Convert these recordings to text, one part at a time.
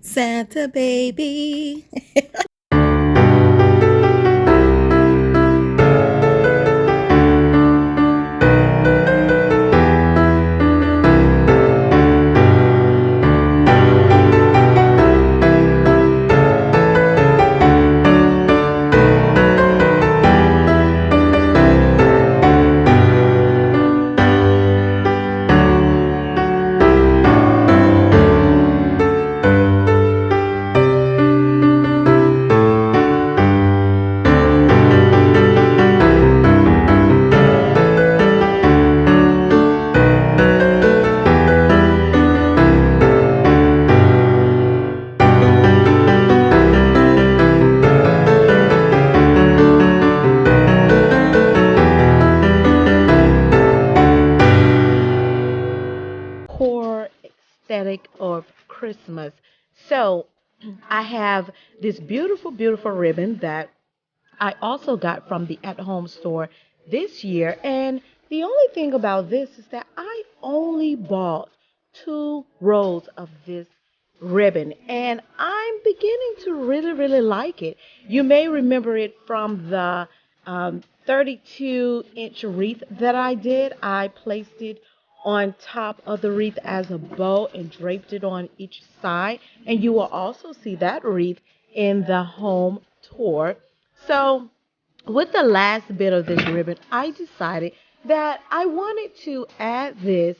Santa baby. Core aesthetic of Christmas. So I have this beautiful, beautiful ribbon that I also got from the at home store this year. And the only thing about this is that I only bought 2 rows of this ribbon. And I'm beginning to really, really like it. You may remember it from the 32-inch wreath that I did. I placed it on top of the wreath as a bow and draped it on each side. And you will also see that wreath in the home tour. So, with the last bit of this ribbon, I decided that I wanted to add this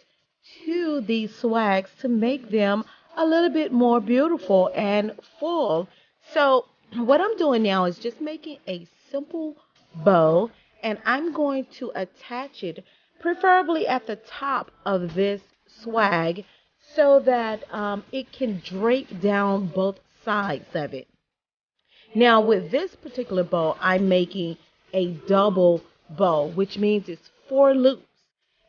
to these swags to make them a little bit more beautiful and full. So, what I'm doing now is just making a simple bow, and I'm going to attach it preferably at the top of this swag so that it can drape down both sides of it. Now, with this particular bow, I'm making a double bow, which means it's 4 loops.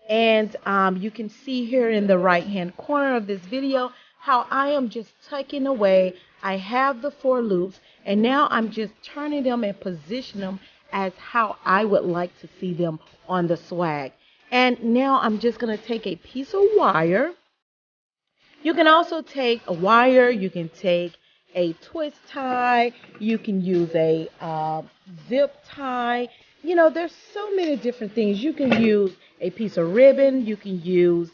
And you can see here in the right hand corner of this video how I am just tucking away. I have the 4 loops, and now I'm just turning them and position them as how I would like to see them on the swag. And now I'm just going to take a piece of wire. You can also take a wire, you can take a twist tie, you can use a zip tie. You know, there's so many different things. You can use a piece of ribbon, you can use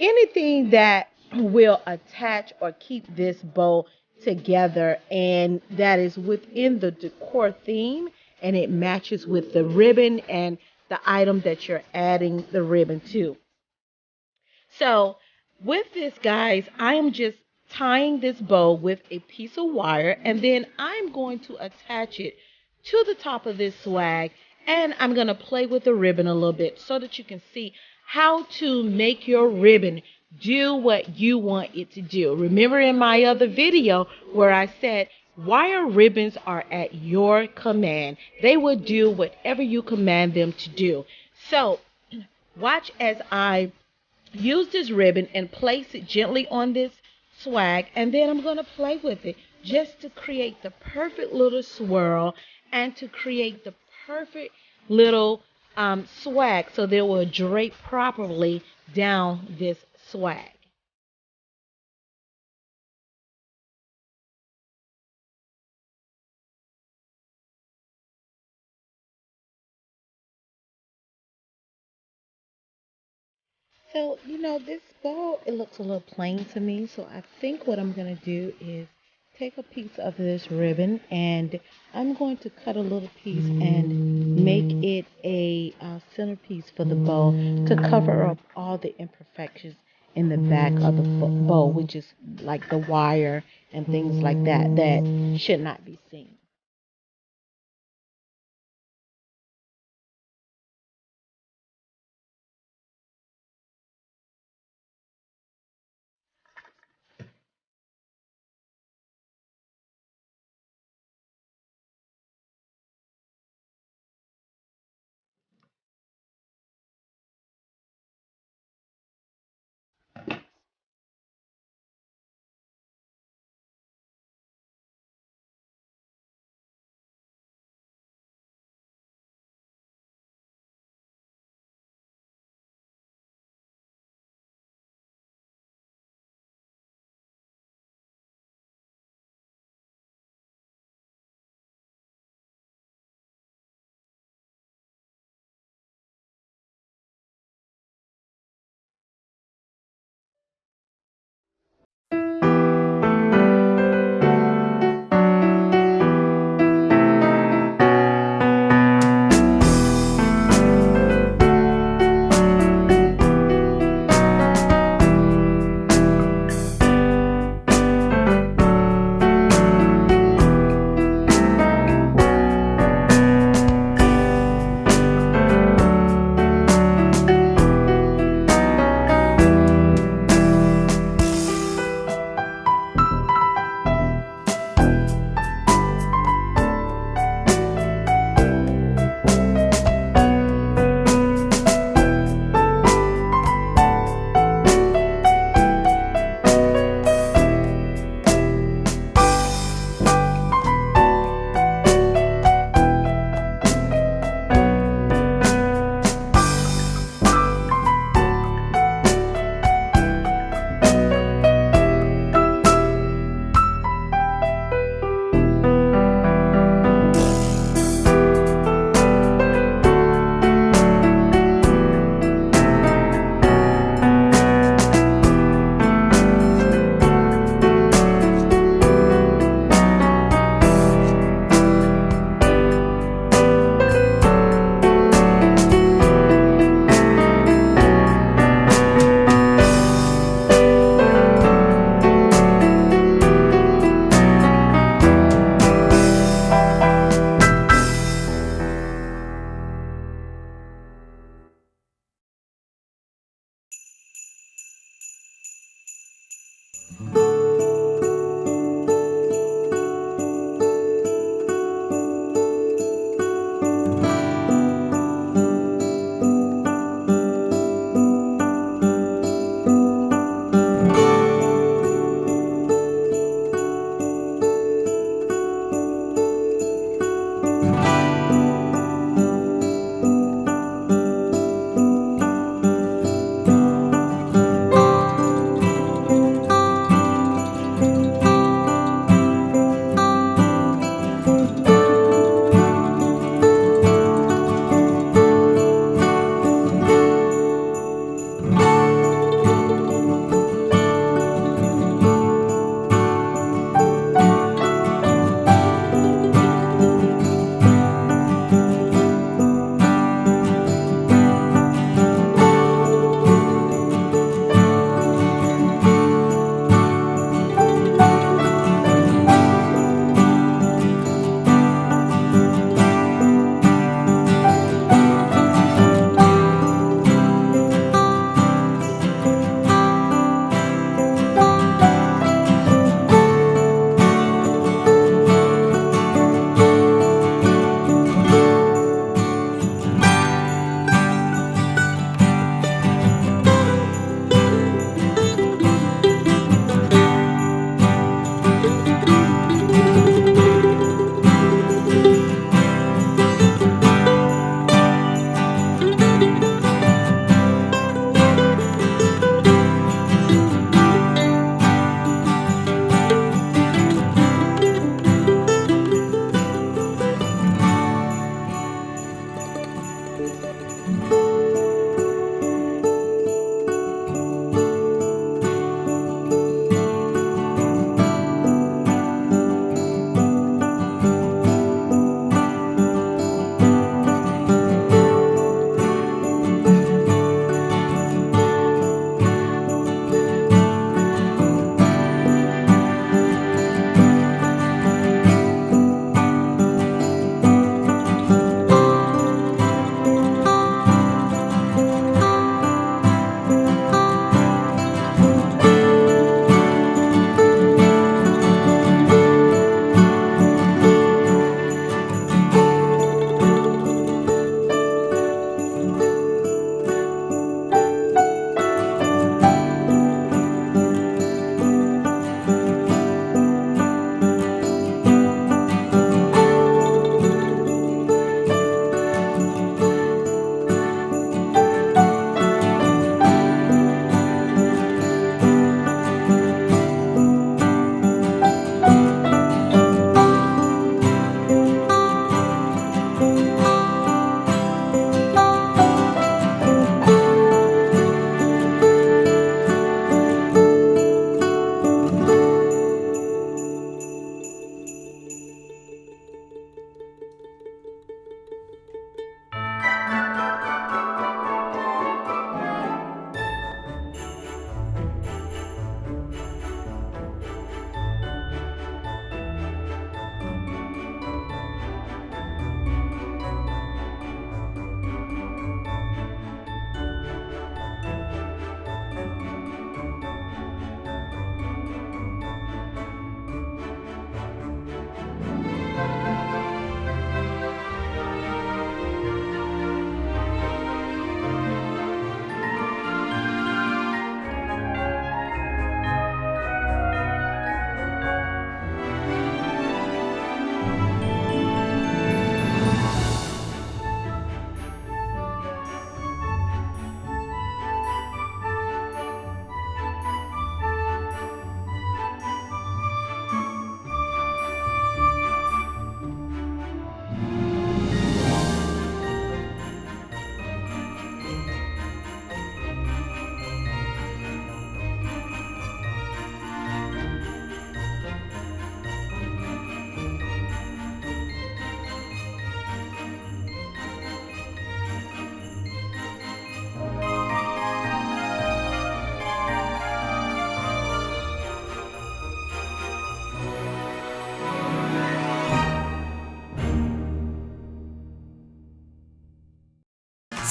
anything that will attach or keep this bow together and that is within the decor theme and it matches with the ribbon and the item that you're adding the ribbon to. So with this, guys, I am just tying this bow with a piece of wire and then I'm going to attach it to the top of this swag and I'm going to play with the ribbon a little bit so that you can see how to make your ribbon do what you want it to do. Remember in my other video where I said wire ribbons are at your command. They will do whatever you command them to do. So watch as I use this ribbon and place it gently on this swag and then I'm going to play with it just to create the perfect little swirl and to create the perfect little swag so that it will drape properly down this swag. So, this bow, it looks a little plain to me. So I think what I'm going to do is take a piece of this ribbon and I'm going to cut a little piece and make it a centerpiece for the bow to cover up all the imperfections in the back of the bow, which is like the wire and things like that that should not be seen.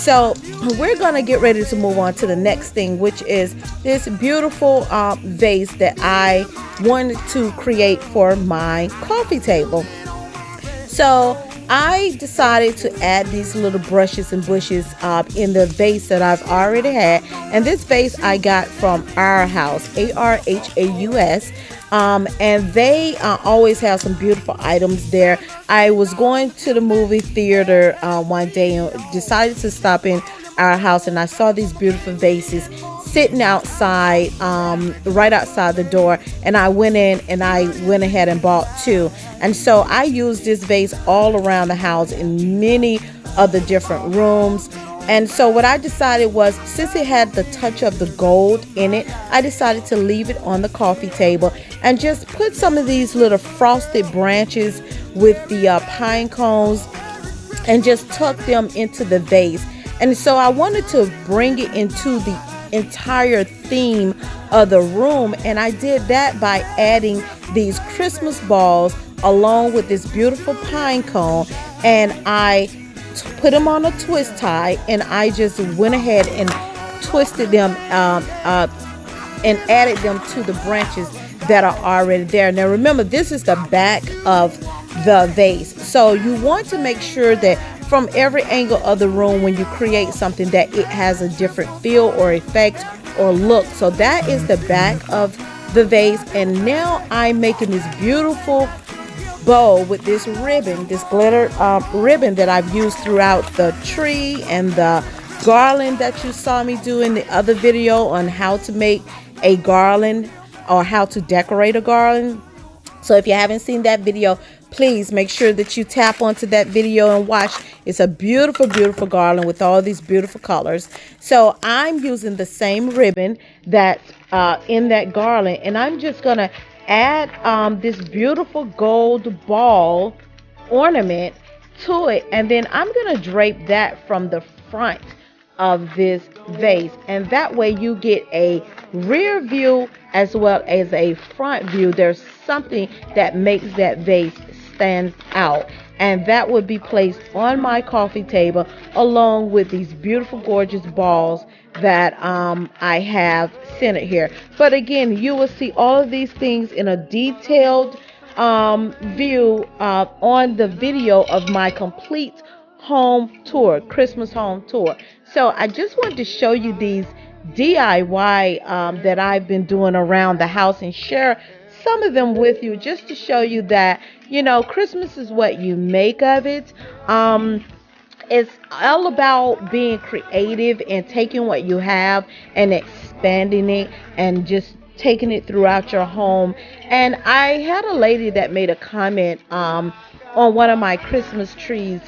So we're gonna get ready to move on to the next thing, which is this beautiful vase that I wanted to create for my coffee table. So I decided to add these little brushes and bushes in the vase that I've already had. And this vase I got from Our House, Arhaus. And they always have some beautiful items there. I was going to the movie theater one day and decided to stop in Our House, and I saw these beautiful vases sitting outside, right outside the door, and I went in and I went ahead and bought two. And so I used this vase all around the house in many of the different rooms. And so what I decided was, since it had the touch of the gold in it, I decided to leave it on the coffee table and just put some of these little frosted branches with the pine cones and just tuck them into the vase. And so I wanted to bring it into the entire theme of the room, and I did that by adding these Christmas balls along with this beautiful pine cone, and I put them on a twist tie, and I just went ahead and twisted them and added them to the branches that are already there. Now remember, this is the back of the vase, so you want to make sure that from every angle of the room, when you create something, that it has a different feel or effect or look. So that is the back of the vase, and now I'm making this beautiful bow with this ribbon, this glitter ribbon that I've used throughout the tree and the garland that you saw me do in the other video on how to make a garland or how to decorate a garland. So if you haven't seen that video, please make sure that you tap onto that video and watch. It's a beautiful, beautiful garland with all these beautiful colors. So I'm using the same ribbon that's in that garland, and I'm just going to add this beautiful gold ball ornament to it, and then I'm going to drape that from the front of this vase, and that way you get a rear view as well as a front view. There's something that makes that vase stand out, and that would be placed on my coffee table along with these beautiful gorgeous balls that I have centered here. But again, you will see all of these things in a detailed view on the video of my complete home tour, Christmas home tour. So I just wanted to show you these DIY that I've been doing around the house and share some of them with you, just to show you that, you know, Christmas is what you make of it. It's all about being creative and taking what you have and expanding it and just taking it throughout your home. And I had a lady that made a comment on one of my Christmas trees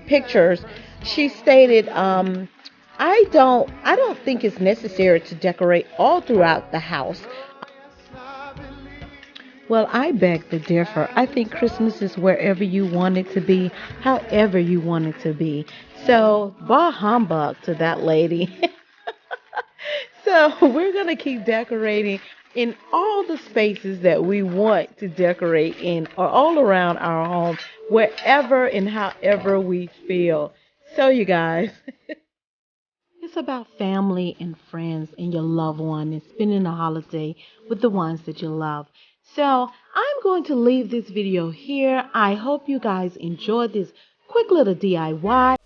pictures. She stated, I don't think it's necessary to decorate all throughout the house. Well, I beg to differ. I think Christmas is wherever you want it to be, however you want it to be. So, bah humbug to that lady. So, we're going to keep decorating in all the spaces that we want to decorate in, or all around our home, wherever and however we feel. So, you guys. It's about family and friends and your loved one and spending the holiday with the ones that you love. So I'm going to leave this video here. I hope you guys enjoyed this quick little DIY.